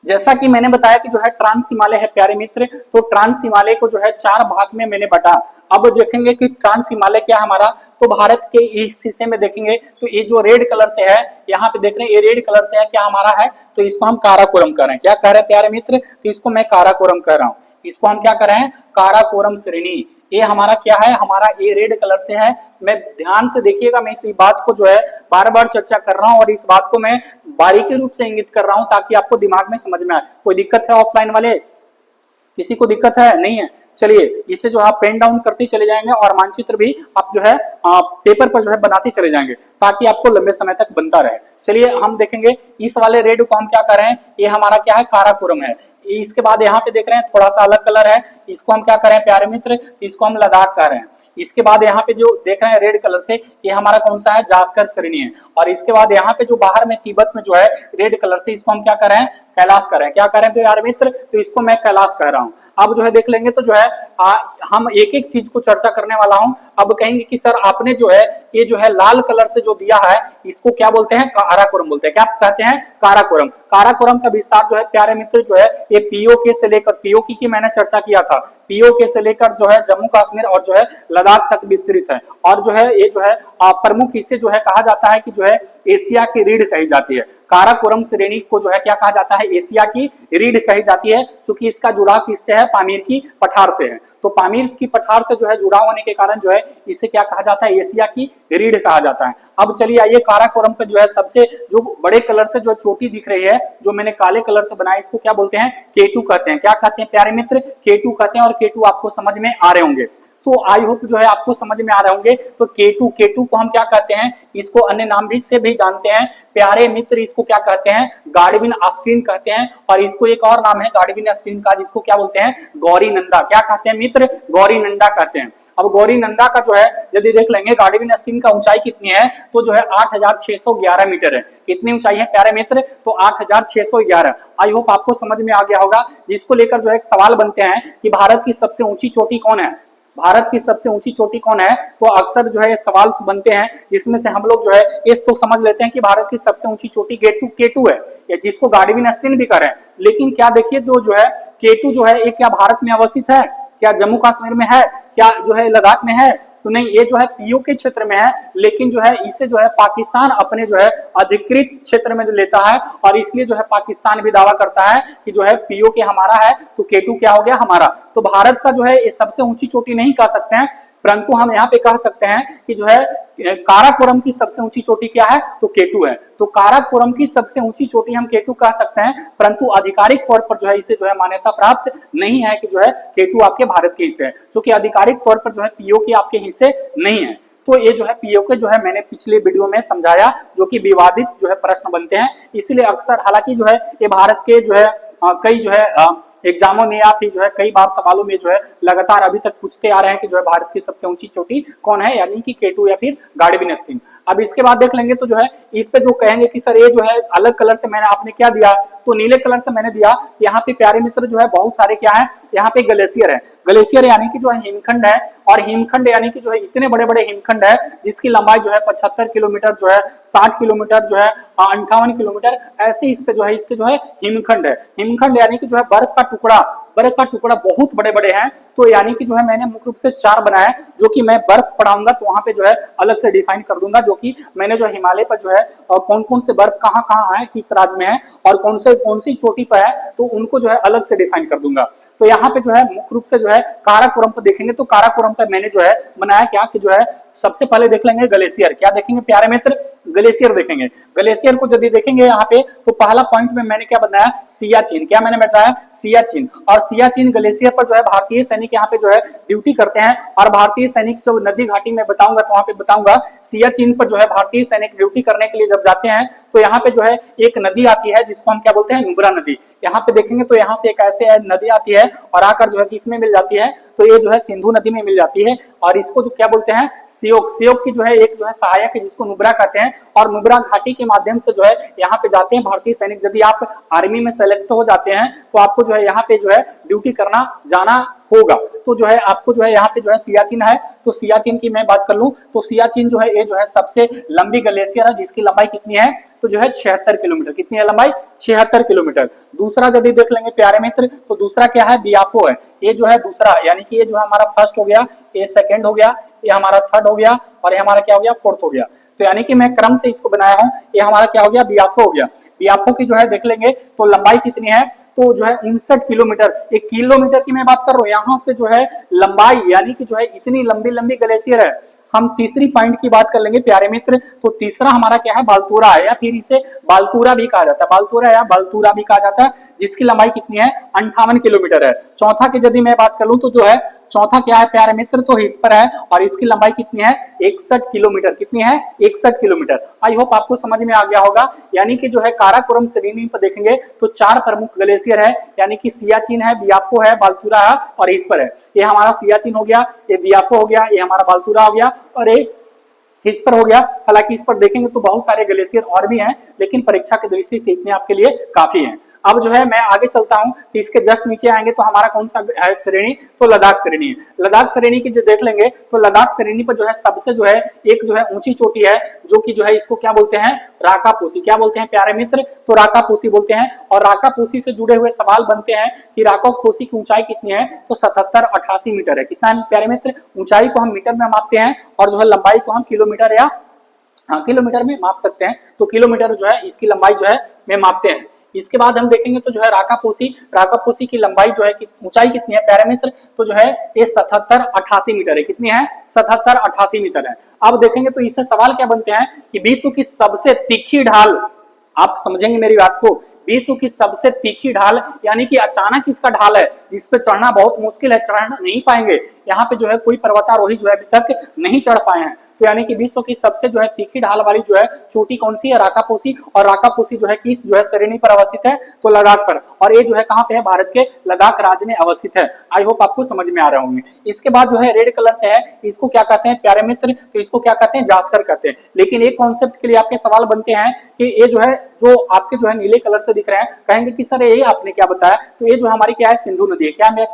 जैसा कि मैंने बताया कि जो है ट्रांस हिमालय है प्यारे मित्र, तो ट्रांस हिमालय को जो है 4 भाग में मैंने बांटा। अब देखेंगे कि ट्रांस हिमालय क्या हमारा, तो भारत के इस हिस्से में देखेंगे तो ये जो रेड कलर से है, यहाँ पे देख रहे हैं ये रेड कलर से है, क्या हमारा है, तो इसको हम काराकोरम कह रहे हैं। क्या कह रहे हैं प्यारे मित्र, तो इसको मैं काराकोरम कह रहा हूँ, इसको हम क्या कर रहे हैं, काराकोरम श्रेणी। ये हमारा क्या है, हमारा ये रेड कलर से है। मैं ध्यान से देखिएगा, मैं इसी बात को जो है बार बार चर्चा कर रहा हूं और इस बात को मैं बारीकी रूप से इंगित कर रहा हूं ताकि आपको दिमाग में समझ में आए। कोई दिक्कत है ऑफलाइन वाले, किसी को दिक्कत है, नहीं है? चलिए इसे जो आप पेन डाउन करते चले जाएंगे और मानचित्र भी आप जो है पेपर पर जो है बनाते चले जाएंगे ताकि आपको लंबे समय तक बनता रहे। चलिए हम देखेंगे इस वाले रेड को हम क्या कर रहे हैं, ये हमारा क्या है, काराकोरम है। इसके बाद यहाँ पे देख रहे हैं थोड़ा सा अलग कलर है, इसको हम क्या करें प्यारे मित्र, इसको हम लद्दाख कह रहे हैं। इसके बाद यहाँ पे जो देख रहे हैं रेड कलर से, ये हमारा कौन सा है, जास्कर श्रेणी है। और इसके बाद यहाँ पे जो बाहर में तिब्बत में जो है रेड कलर से, इसको हम क्या कर रहे हैं, कैलाश कर रहे हैं। क्या कर रहे हैं प्यारे मित्र, तो इसको मैं कैलाश कह रहा हूँ। अब जो है देख लेंगे तो जो है हम एक एक चीज को चर्चा करने वाला हूं। अब कहेंगे कि सर आपने जो है ये जो है लाल कलर से जो दिया है इसको क्या बोलते हैं, काराकोरम बोलते हैं। क्या कहते हैं, काराकोरम। काराकोरम का विस्तार जो है प्यारे मित्र जो है ये पीओके से लेकर, पीओके की मैंने चर्चा किया था, पीओके से लेकर जो है जम्मू कश्मीर और जो है लद्दाख तक विस्तृत है। और जो है ये जो है प्रमुख हिस्से जो है कहा जाता है कि जो है एशिया की रीढ़ कही जाती है। काराकोरम श्रेणी को जो है क्या कहा जाता है, एशिया की रीढ़ कही जाती है, क्योंकि इसका जुड़ाव किससे है, पामीर की पठार से है। तो पामीर की पठार से जो है जुड़ाव होने के कारण जो है इसे क्या कहा जाता है, एशिया की रीढ़ कहा जाता है। अब चलिए आइए काराकोरम पे जो है सबसे जो बड़े कलर से जो चोटी दिख रही है, जो मैंने काले कलर से बनाया, इसको क्या बोलते हैं, केटू कहते हैं। क्या कहते हैं प्यारे मित्र, केटू कहते हैं। और केटू आपको समझ में आ रहे होंगे, तो आई होप जो है आपको समझ में आ रहे होंगे। तो केटू, केटू को हम क्या कहते हैं, इसको अन्य नाम भी से भी जानते हैं प्यारे मित्र, इसको क्या कहते हैं, गार्डविन अस्टीन कहते हैं। और इसको एक और नाम है गार्डविन अस्टीन का, जिसको क्या बोलते हैं, गौरी नंदा। क्या कहते हैं मित्र, गौरी नंदा कहते हैं। अब गौरी नंदा का जो है यदि देख लेंगे गार्डविन अस्टीन का ऊंचाई कितनी है, तो जो है 8611 मीटर है। कितनी ऊंचाई है प्यारे मित्र, तो 8611। आई होप आपको समझ में आ गया होगा। जिसको लेकर जो है एक सवाल बनते हैं कि भारत की सबसे ऊंची चोटी कौन है, भारत की सबसे ऊंची चोटी कौन है, तो अक्सर जो है सवाल बनते हैं, जिसमें से हम लोग जो है इस तो समझ लेते हैं कि भारत की सबसे ऊंची चोटी केटू है, या जिसको गार्डविन अस्टीन भी करें। लेकिन क्या देखिए तो जो है केटू जो है ये क्या भारत में अवस्थित है, क्या जम्मू कश्मीर में है, क्या जो है लद्दाख में है, तो नहीं, ये जो है पीओके क्षेत्र में है। लेकिन जो है इसे जो है पाकिस्तान अपने जो है अधिकृत क्षेत्र में जो लेता है, और इसलिए जो है पाकिस्तान भी दावा करता है कि जो है पीओके हमारा है, तो केटू क्या हो गया, हमारा। तो भारत का जो है ये सबसे ऊंची चोटी नहीं कह सकते हैं, परंतु हम यहाँ पे कह सकते हैं कि जो है काराकोरम की सबसे ऊंची चोटी क्या है, तो केटू है। तो काराकोरम की सबसे ऊंची चोटी हम केटू कह सकते हैं, परंतु आधिकारिक तौर पर जो है इसे जो है मान्यता प्राप्त नहीं है कि जो है केटू आपके भारत के हिस्से है, क्योंकि आधिकारिक तौर पर जो है पीओके आपके हिस्से नहीं है। तो ये जो है पीओके जो है मैंने पिछले वीडियो में समझाया, जो कि विवादित जो है प्रश्न बनते हैं, इसलिए अक्सर, हालांकि जो है ये भारत के जो है कई जो है एग्जामों में या फिर जो है कई बार सवालों में जो है लगातार अभी तक पूछते आ रहे हैं कि जो है भारत की सबसे ऊंची चोटी कौन है, यानी कि केटू या फिर गार्डविन अस्टीन। अब इसके बाद देख लेंगे तो जो है इस पे जो कहेंगे कि सर ये जो है अलग कलर से मैंने आपने क्या दिया, तो नीले कलर से मैंने दिया। यहाँ पे प्यारे मित्र जो है बहुत सारे क्या है, यहाँ पे ग्लेशियर है। ग्लेशियर यानी कि जो है हिमखंड है, और हिमखंड यानी कि जो है इतने बड़े बड़े हिमखंड है जिसकी लंबाई जो है 75 किलोमीटर, जो है 60 किलोमीटर, जो है 58 किलोमीटर, ऐसे इस पे जो है इसके जो है हिमखंड है। हिमखंड यानी कि जो है बर्फ का टुकड़ा, बर्फ का टुकड़ा बहुत बड़े बड़े हैं। तो यानी कि जो है मैंने मुख्य रूप से 4 बनाए, जो कि मैं बर्फ पढ़ाऊंगा तो वहां पे जो है अलग से डिफाइन कर दूंगा, जो कि मैंने जो हिमालय पर जो है कौन कौन से बर्फ कहाँ कहाँ है, किस राज्य में है, और कौन सी चोटी पर है, तो उनको जो है अलग से डिफाइन कर दूंगा। तो यहाँ पे जो है मुख्य रूप से जो है काराकोरम पर देखेंगे, तो काराकोरम पर मैंने जो है बनाया क्या कि जो है सबसे पहले देख लेंगे ग्लेशियर। क्या देखेंगे प्यारे मित्र, ग्लेशियर देखेंगे। ग्लेशियर को यदि देखेंगे यहाँ पे तो पहला पॉइंट में मैंने क्या बताया, सियाचिन। क्या मैंने बताया, सियाचिन। और सियाचिन ग्लेशियर पर जो है भारतीय सैनिक यहाँ पे जो है ड्यूटी करते हैं। और भारतीय सैनिक जो नदी घाटी में बताऊंगा तो वहां पे बताऊंगा, सियाचिन पर जो है भारतीय सैनिक ड्यूटी करने के लिए जब जाते हैं तो यहाँ पे जो है एक नदी आती है जिसको हम क्या बोलते हैं, नुब्रा नदी। यहाँ पे देखेंगे तो यहाँ से एक ऐसे नदी आती है और आकर जो है किसमें मिल जाती है, तो ये जो है सिंधु नदी में मिल जाती है। और इसको जो क्या बोलते हैं, सियोक। सियोक की जो है एक जो है सहायक है जिसको नुब्रा कहते हैं। और नुब्रा घाटी के माध्यम से जो है यहाँ पे जाते हैं भारतीय सैनिक। यदि आप आर्मी में सेलेक्ट हो जाते हैं तो आपको जो है यहाँ पे जो है ड्यूटी करना जाना होगा। तो जो है आपको जो है यहाँ पे जो है सियाचिन है, तो सियाचिन की मैं बात कर लूं तो सियाचिन जो है ये जो है सबसे लंबी ग्लेशियर है जिसकी लंबाई कितनी है, तो जो है 76 किलोमीटर। कितनी है लंबाई, 76 किलोमीटर। दूसरा यदि देख लेंगे प्यारे मित्र तो दूसरा क्या है, बियापो है। ये जो है दूसरा, यानी कि ये जो हमारा फर्स्ट हो गया, ये सेकंड हो गया, ये हमारा थर्ड हो गया और ये हमारा क्या हो गया, फोर्थ हो गया। तो यानी कि मैं क्रम से इसको बनाया हूं। ये हमारा क्या हो गया, बियाफो हो गया। बियाफो की जो है देख लेंगे तो लंबाई कितनी है, तो जो है 59 किलोमीटर। एक किलोमीटर की मैं बात कर रहा हूं, यहां से जो है लंबाई, यानी कि जो है इतनी लंबी लंबी ग्लेशियर है। हम तीसरी पॉइंट की बात कर लेंगे प्यारे मित्र, तो तीसरा हमारा क्या है, बालतूरा है, या फिर इसे बालतूरा भी कहा जाता है। बालतूरा या बालतूरा भी कहा जाता है, जिसकी लंबाई कितनी है, 58 किलोमीटर है। चौथा की यदि मैं बात कर लूं तो जो है चौथा क्या है प्यारे मित्र, तो हिस्पर है और इसकी लंबाई कितनी है, 61 किलोमीटर। कितनी है, 61 किलोमीटर। आई होप आपको समझ में आ गया होगा। यानी कि जो है काराकोरम श्रेणी पर देखेंगे तो 4 प्रमुख ग्लेशियर है, यानी कि सियाचिन है, बियापो है, बालतूरा है और हिस्पर है। ये हमारा सियाचिन हो गया, ये बियापो हो गया, ये हमारा बालतूरा हो गया और ये हिस्पर हो गया। हालांकि इस पर देखेंगे तो बहुत सारे ग्लेशियर और भी हैं, लेकिन परीक्षा की दृष्टि से इतने आपके लिए काफी हैं। अब जो है मैं आगे चलता हूं तो इसके जस्ट नीचे आएंगे तो हमारा कौन सा श्रेणी, तो लद्दाख श्रेणी है। लद्दाख श्रेणी की जो देख लेंगे तो लद्दाख श्रेणी पर जो है सबसे जो है एक जो है ऊंची चोटी है, जो कि जो है इसको क्या बोलते हैं, राकापोसी। क्या बोलते हैं प्यारे मित्र, तो राकापोसी बोलते हैं। और राकापोसी से जुड़े हुए सवाल बनते हैं कि राकापोसी की ऊंचाई कितनी है, तो 77-88 मीटर है। कितना है प्यारे मित्र, ऊंचाई को हम मीटर में मापते हैं और जो है लंबाई को हम किलोमीटर या किलोमीटर में माप सकते हैं। तो किलोमीटर जो है इसकी लंबाई जो है में मापते हैं। इसके बाद हम देखेंगे तो जो है राकापोसी की लंबाई जो है कि ऊंचाई कितनी है प्यारे मित्र, तो जो है ये 77-88 मीटर है। कितनी है, 77-88 मीटर है। अब देखेंगे तो इससे सवाल क्या बनते हैं कि विश्व की सबसे तीखी ढाल, आप समझेंगे मेरी बात को, विश्व की सबसे तीखी ढाल, यानी कि अचानक इसका ढाल है जिस पे चढ़ना बहुत मुश्किल है, चढ़ नहीं पाएंगे। यहाँ पे जो है कोई पर्वतारोही जो है अभी तक नहीं चढ़ पाए हैं। तो यानी कि विश्व की सबसे जो है तीखी ढाल वाली जो है चोटी कौन सी है, राकापोसी। और राकापोसी जो है किस जो है श्रेणी पर अवस्थित है, तो लद्दाख पर। और ये जो है कहाँ पे है, भारत के लद्दाख राज्य में अवस्थित है। आई होप आपको समझ में आ रहे होंगे। इसके बाद जो है रेड कलर से है, इसको क्या कहते हैं प्यारे मित्र, तो इसको क्या कहते हैं, जास्कर कहते हैं। लेकिन एक कॉन्सेप्ट के लिए आपके सवाल बनते हैं कि ये जो है जो आपके जो है नीले कलर से दिख रहे हैं, कहेंगे कि सर ये आपने क्या बताया, तो ये जो हमारी क्या है, सिंधु नदी है। क्या है,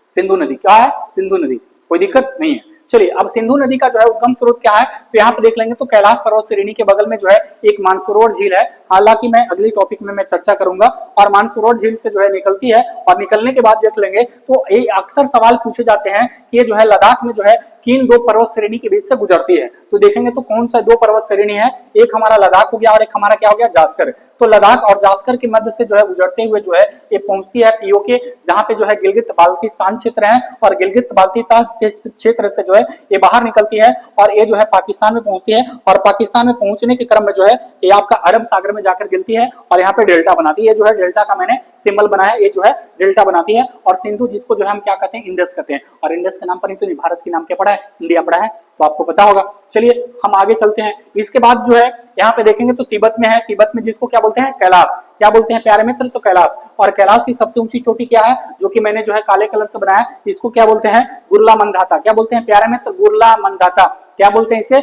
सिंधु नदी। क्या है, सिंधु नदी। कोई दिक्कत नहीं है। चलिए अब सिंधु नदी का जो है उद्गम स्रोत क्या है, तो यहाँ पे देख लेंगे तो कैलाश पर्वत श्रेणी के बगल में जो है एक मानसरोवर झील है। हालांकि मैं अगली टॉपिक में मैं चर्चा करूंगा। और मानसरोवर झील से जो है निकलती है और निकलने के बाद देख लेंगे तो ये अक्सर सवाल पूछे जाते हैं कि ये जो है लद्दाख में जो है किन 2 पर्वत श्रेणी के बीच से गुजरती है। तो देखेंगे तो कौन सा 2 पर्वत श्रेणी है, एक हमारा लद्दाख हो गया और एक हमारा क्या हो गया, जास्कर। तो लद्दाख और जास्कर के मध्य से जो है गुजरते हुए जो है ये पहुंचती है पीओके, जहां पे जो है गिलगित बाल्टिस्तान क्षेत्र है। और गिलगित बाल्टिस्तान के क्षेत्र से जो है ये बाहर निकलती है और ये जो है पाकिस्तान में पहुंचती है। और पाकिस्तान में पहुंचने के क्रम में जो है ये आपका अरब सागर में जाकर गिरती है और यहाँ पे डेल्टा बनाती है। ये जो है डेल्टा का मैंने सिंबल बनाया, ये जो है डेल्टा बनाती है। और सिंधु जिसको जो है हम क्या कहते हैं, इंडस कहते हैं। और इंडस के नाम पर नहीं तो भारत के नाम क्या पड़ा है, इंडिया पड़ा है, तो आपको पता होगा। चलिए हम आगे चलते हैं। इसके बाद जो है यहाँ पे देखेंगे तो तिब्बत में है, तिब्बत में जिसको क्या बोलते हैं, कैलाश। क्या बोलते हैं प्यारे मित्र, तो कैलाश। और कैलाश की सबसे ऊंची चोटी क्या है, जो कि मैंने जो है काले कलर से बनाया, इसको क्या बोलते हैं, गुरला मंदाता। क्या बोलते हैं प्यारे मित्र, गुरला मंदाता। क्या बोलते हैं इसे,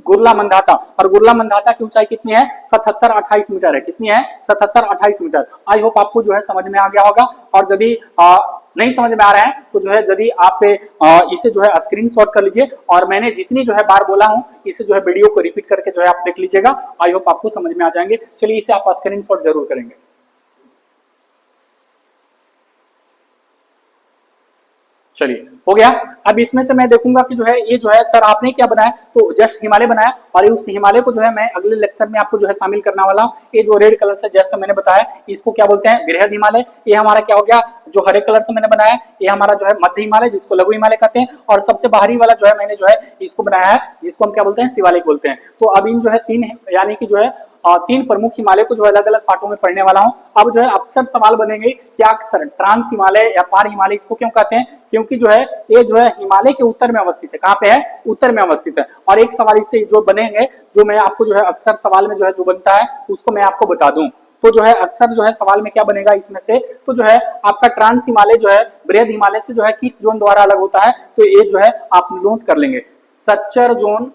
गुरला मंदाता। और गुरला मंदाता की ऊंचाई कितनी है, 77-28 मीटर है। कितनी है, 77-28 मीटर। आई होप आपको जो है समझ में आ गया होगा। और यदि नहीं समझ में आ रहा है तो जो है यदि आप इसे जो है स्क्रीनशॉट कर लीजिए और मैंने जितनी जो है बार बोला हूं इसे जो है वीडियो को रिपीट करके जो है आप देख लीजिएगा। आई होप आपको समझ में आ जाएंगे। चलिए इसे आप स्क्रीनशॉट जरूर करेंगे। चलिए हो गया। अब इसमें से मैं देखूंगा कि जो है ये जो है सर आपने क्या बनाया, तो जस्ट हिमालय बनाया, और उस हिमालय को जो है मैं अगले लेक्चर में आपको जो है शामिल करने वाला हूँ। ये जो रेड कलर से जस्ट मैंने बताया इसको क्या बोलते हैं, बृहद हिमालय। ये हमारा क्या हो गया, जो हरे कलर से मैंने बनाया ये हमारा जो है मध्य हिमालय, जिसको लघु हिमालय कहते हैं। और सबसे बाहरी वाला जो है मैंने जो है इसको बनाया है, जिसको हम क्या बोलते हैं, शिवालिक बोलते हैं। तो अब इन जो है तीन यानी कि जो है तीन प्रमुख हिमालय को जो अलग अलग पार्टों में पढ़ने वाला हूं। अब जो है अक्सर सवाल बनेंगे कि अक्सर ट्रांस हिमालय या पार हिमालय इसको क्यों कहते हैं, क्योंकि जो है ये जो है हिमालय के उत्तर में अवस्थित है। कहां पे है, उत्तर में अवस्थित है। और एक सवाल इससे जो बनेंगे, जो मैं आपको जो है अक्सर सवाल में जो है जो बनता है उसको मैं आपको बता दूं। तो जो है अक्सर जो है सवाल में क्या बनेगा इसमें से, तो जो है आपका ट्रांस हिमालय जो है बृहद हिमालय से जो है किस जोन द्वारा अलग होता है, तो ये जो है आप नोट कर लेंगे, सच्चर जोन,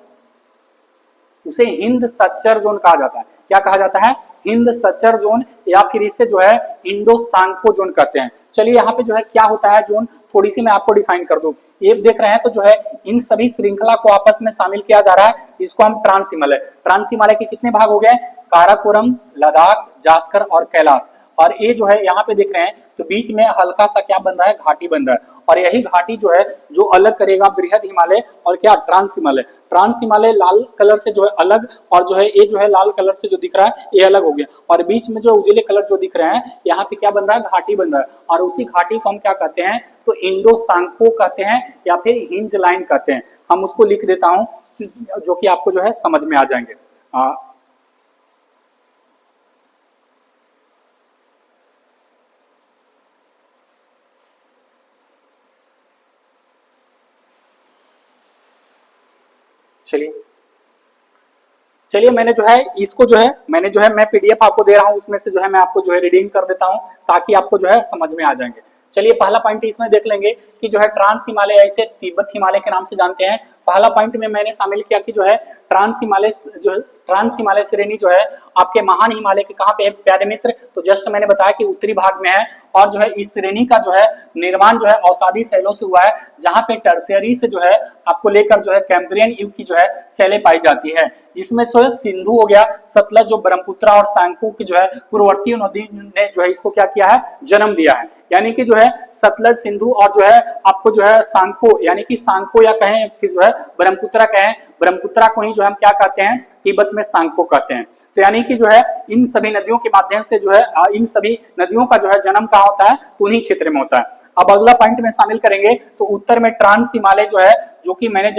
उसे हिंद सच्चर जोन कहा जाता है। क्या कहा जाता है, हिंद सच्चर जोन, या फिर इसे जो है इंडो सांगपो जोन कहते हैं। चलिए यहाँ पे जो है क्या होता है जोन, थोड़ी सी मैं आपको डिफाइन कर दूं। ये देख रहे हैं तो जो है इन सभी श्रृंखला को आपस में शामिल किया जा रहा है, इसको हम ट्रांस हिमालय। ट्रांस हिमालय के कितने भाग हो गए, काराकोरम, लद्दाख, जास्कर और कैलाश। और ये जो है यहाँ पे देख रहे हैं तो बीच में हल्का सा क्या बन रहा है, घाटी बन रहा है। और यही घाटी जो है जो अलग करेगा बृहद हिमालय और क्या, ट्रांस हिमालय। ट्रांस हिमालय लाल कलर से जो है अलग, और जो है ये जो है लाल कलर से जो दिख रहा है ये अलग हो गया। और बीच में जो उजले कलर जो दिख रहे हैं यहाँ पे क्या बन रहा है, घाटी बन रहा है। और उसी घाटी को हम क्या कहते हैं, तो इंडो सांगपो कहते हैं, या फिर हिंज लाइन कहते हैं। हम उसको लिख देता हूं जो कि आपको जो है समझ में आ जाएंगे। चलिए मैंने जो है इसको जो है मैं पीडीएफ आपको दे रहा हूं, उसमें से जो है मैं आपको जो है रीडिंग कर देता हूं ताकि आपको जो है समझ में आ जाएंगे। चलिए पहला पॉइंट इसमें देख लेंगे कि जो है ट्रांस हिमालय, इसे तिब्बत हिमालय के नाम से जानते हैं। पहला पॉइंट में मैंने शामिल किया कि जो है ट्रांस हिमालय श्रेणी जो है आपके महान हिमालय के कहां पे है प्यारे मित्र, तो जस्ट मैंने बताया कि उत्तरी भाग में है। और जो है इस श्रेणी का जो है निर्माण जो है औषधि शैलों से हुआ है, जहां पे टर्शियरी से जो है आपको लेकर जो है कैम्ब्रियन युग की जो है शैलें पाई जाती है, जिसमें जो है सिंधु हो गया, सतलज जो ब्रह्मपुत्र और सांको की जो है पूर्ववर्ती नदी ने जो है इसको क्या किया है, जन्म दिया है। यानी कि जो है सतलज, सिंधु और जो है आपको जो है सांको, यानी कि सांको या कहें फिर जो है ब्रह्मपुत्रा कहें, ब्रह्मपुत्रा को ही जो हम क्या कहते हैं, तिब्बत में सांको कहते हैं। तो यानी कि जो है इन सभी नदियों के माध्यम से जो है इन सभी नदियों का जो है जन्म कहाँ होता है, तो उन्हीं क्षेत्र में होता है। अब अगला पॉइंट में शामिल करेंगे तो उत्तर में ट्रांस हिमालय जो है, जो कि मैंने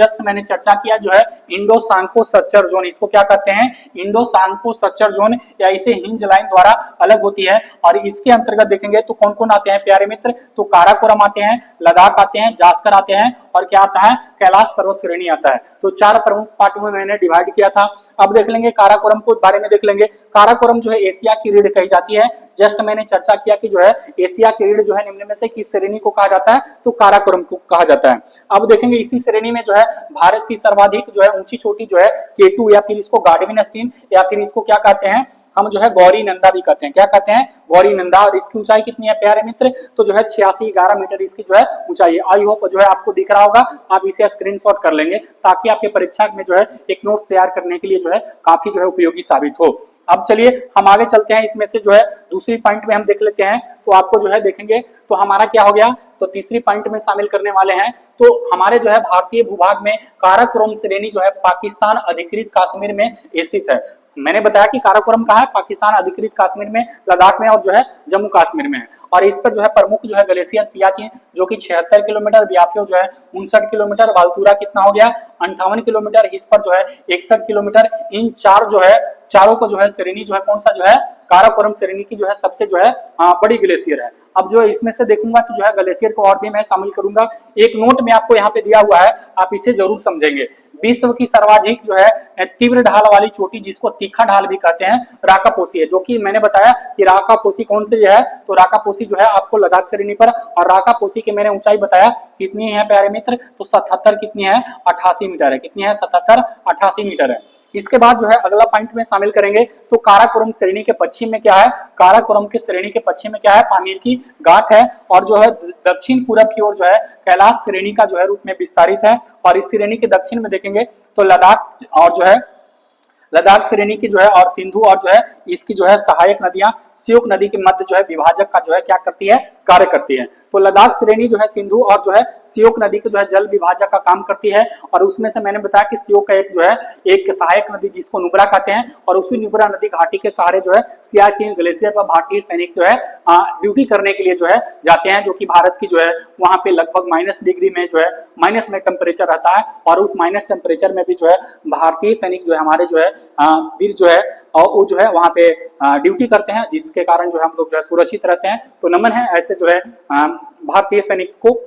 चर्चा किया, जो है इंडो सांको सच्चर जोन, इसको क्या कहते हैं, इंडो सांको सच्चर जोन, या इसे हिंज लाइन द्वारा अलग होती है। और इसके अंतर्गत देखेंगे तो कौन कौन आते हैं प्यारे मित्र, तो काराकोरम आते हैं, लद्दाख आते हैं, जास्कर आते हैं, और क्या आता है, कैलाश पर्वत श्रेणी आता है। तो चार प्रमुख पार्टों में मैंने डिवाइड किया था। अब देख लेंगे काराकोरम को बारे में देख लेंगे। काराकोरम जो है एशिया की रीढ़ कही जाती है। जस्ट मैंने चर्चा किया कि जो है एशिया की रीढ़ जो है निम्न में से किस श्रेणी को कहा जाता है, तो काराकोरम को कहा जाता है। अब देखेंगे इसी श्रेणी में जो है भारत की सर्वाधिक जो है ऊंची चोटी जो है केटू, या फिर इसको गार्डविन स्टीन, या फिर इसको क्या कहते हैं, हम जो है गौरी नंदा भी कहते हैं। क्या कहते हैं, गौरी नंदा। और इसकी ऊंचाई कितनी है प्यारे मित्र, तो जो है 86-11 मीटर इसकी जो है ऊंचाई है। आई होप जो है आपको दिख रहा होगा, आप इसे स्क्रीनशॉट कर लेंगे ताकि आपके परीक्षा में जो है एक नोट्स तैयार करने के लिए जो है काफी जो है उपयोगी साबित हो। अब चलिए हम आगे चलते हैं, इसमें से जो है दूसरी पॉइंट में हम देख लेते हैं। तो आपको जो है देखेंगे तो हमारा क्या हो गया, तो तीसरी पॉइंट में शामिल करने वाले हैं। तो हमारे जो है भारतीय भूभाग में काराकोरम श्रेणी जो है पाकिस्तान अधिकृत कश्मीर में स्थित है। मैंने बताया कि काराकोरम कहाँ है, पाकिस्तान अधिकृत कश्मीर में, लद्दाख में और जो है जम्मू कश्मीर में है। और इस पर जो है प्रमुख जो है ग्लेशियर सियाचिन जो कि 76 किलोमीटर, व्यापी जो है 59 किलोमीटर, वाल्तुरा कितना हो गया 58 किलोमीटर, इस पर जो है 61 किलोमीटर। इन चारों को जो है श्रेणी जो है कौन सा जो है, काराकोरम श्रेणी की जो है सबसे जो है बड़ी ग्लेशियर है। अब जो है इसमें से देखूंगा कि जो है ग्लेशियर को और भी मैं शामिल करूंगा। एक नोट में आपको यहाँ पे दिया हुआ है, आप इसे जरूर समझेंगे। विश्व की सर्वाधिक जो है तीव्र ढाल वाली चोटी, जिसको तीखा ढाल भी कहते हैं, राकापोसी है। जो कि मैंने बताया कि राकापोसी कौन सी है, तो राकापोसी जो है आपको लद्दाख श्रेणी पर। और राकापोसी की मैंने ऊंचाई बताया कितनी है प्यारे मित्र, तो 77 कितनी है, 88 मीटर है। कितनी है, 77-88 मीटर है। इसके बाद जो है अगला पॉइंट में शामिल करेंगे तो काराकोरम श्रेणी के पश्चिम में क्या है, काराकोरम के श्रेणी के पश्चिम में क्या है, पामीर की घाट है। और जो है दक्षिण पूरब की ओर जो है कैलाश श्रेणी का जो है रूप में विस्तारित है। और इस श्रेणी के दक्षिण में देखेंगे तो लद्दाख और जो है लद्दाख श्रेणी की जो है और सिंधु और जो है इसकी जो है सहायक नदियां श्योक नदी के मध्य जो है विभाजक का जो है क्या करती है, कार्य करती है। तो लद्दाख श्रेणी जो है सिंधु और जो है श्योक नदी के जो है जल विभाजक का काम करती है। और उसमें से मैंने बताया कि श्योक का एक जो है एक सहायक नदी जिसको नुब्रा कहते हैं, और उसी नुब्रा नदी घाटी के सहारे जो है सियाचिन ग्लेशियर पर भारतीय सैनिक जो है ड्यूटी करने के लिए जो है जाते हैं, जो कि भारत की जो है वहां पे लगभग -डिग्री में जो है माइनस में टेम्परेचर रहता है, और उस माइनस टेम्परेचर में भी जो है भारतीय सैनिक जो है हमारे जो है वीर जो है और वो जो है वहां पे ड्यूटी करते हैं, जिसके कारण जो है हम लोग जो है सुरक्षित रहते हैं। तो नमन है ऐसे जो है भारतीय सैनिक को।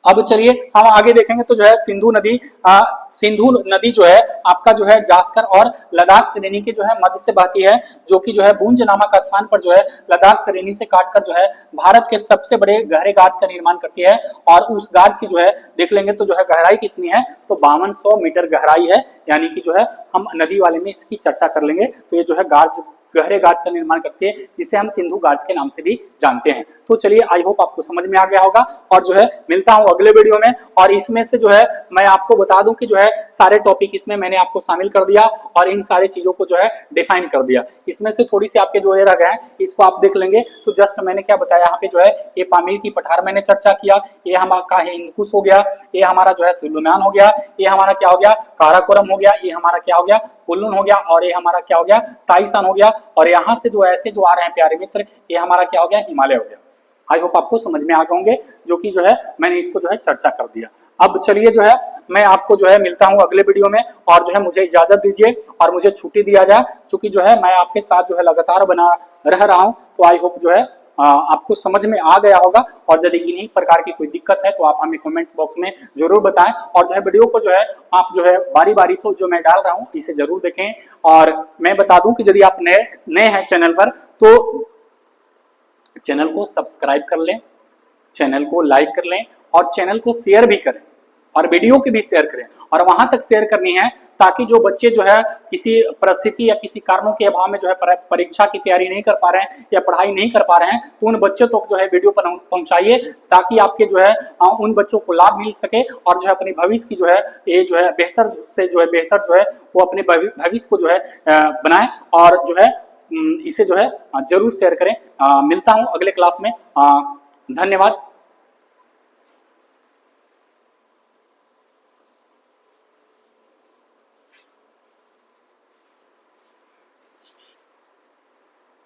अब चलिए हम आगे देखेंगे तो जो है सिंधु नदी जो है आपका जो है जास्कर और लद्दाख श्रेणी के जो है मध्य से बहती है, जो कि जो है भुंज नामक स्थान पर जो है लद्दाख श्रेणी से काटकर जो है भारत के सबसे बड़े गहरे गार्ज का निर्माण करती है। और उस गार्ज की जो है देख लेंगे तो जो है गहराई कितनी है, तो 5200 मीटर गहराई है, यानी कि जो है हम नदी वाले में इसकी चर्चा कर लेंगे। तो ये जो है गार्ज गहरे गार्ज का निर्माण करती है, जिसे हम सिंधु गार्ज के नाम से भी जानते हैं। तो चलिए आई होप आपको समझ में आ गया होगा, और जो है मिलता हूं अगले वीडियो में। और इसमें से जो है मैं आपको बता दूं कि जो है सारे टॉपिक इसमें मैंने आपको शामिल कर दिया और इन सारी चीजों को जो है डिफाइन कर दिया। इसमें से थोड़ी सी आपके जो ये रह गए हैं इसको आप देख लेंगे। तो जस्ट मैंने क्या बताया यहाँ पे जो है ये पामीर की पठार मैंने चर्चा किया, ये हमारा हिंदकुश हो गया, ये हमारा जो है सिल्लुनान हो गया, ये हमारा क्या हो गया काराकोरम हो गया, ये हमारा क्या हो गया कुल्लून हो गया, और ये हमारा क्या हो गया ताइसान हो गया, और यहाँ से जो ऐसे जो आ रहे हैं प्यारे मित्र ये हमारा क्या हो गया हिमालय हो गया। आई होप आपको समझ में आ गए होंगे, जो कि जो है मैंने इसको जो है चर्चा कर दिया। अब चलिए जो है मैं आपको जो है मिलता हूं अगले वीडियो में, और जो है मुझे इजाजत दीजिए और मुझे छुट्टी दिया जाए, क्योंकि जो है मैं आपके साथ जो है लगातार बना रह रहा हूं। तो आई होप जो है आपको समझ में आ गया होगा, और यदि किन्हीं प्रकार की कोई दिक्कत है तो आप हमें कमेंट्स बॉक्स में जरूर बताएं। और जो है वीडियो को जो है आप जो है बारी बारी से जो मैं डाल रहा हूं इसे जरूर देखें। और मैं बता दूं कि यदि आप नए हैं चैनल पर तो चैनल को सब्सक्राइब कर लें, चैनल को लाइक कर लें, और चैनल को शेयर भी करें, और वीडियो की भी शेयर करें, और वहां तक शेयर करनी है ताकि जो बच्चे जो है किसी परिस्थिति या किसी कारणों के अभाव में जो है परीक्षा की तैयारी नहीं कर पा रहे हैं या पढ़ाई नहीं कर पा रहे हैं, तो उन बच्चों तक जो है वीडियो पहुंचाइए, ताकि आपके जो है उन बच्चों को लाभ मिल सके, और जो है अपने भविष्य की जो है ये जो है बेहतर से जो है बेहतर जो है वो अपने भविष्य को जो है बनाए, और जो है इसे जो है जरूर शेयर करें। मिलता हूं अगले क्लास में। धन्यवाद।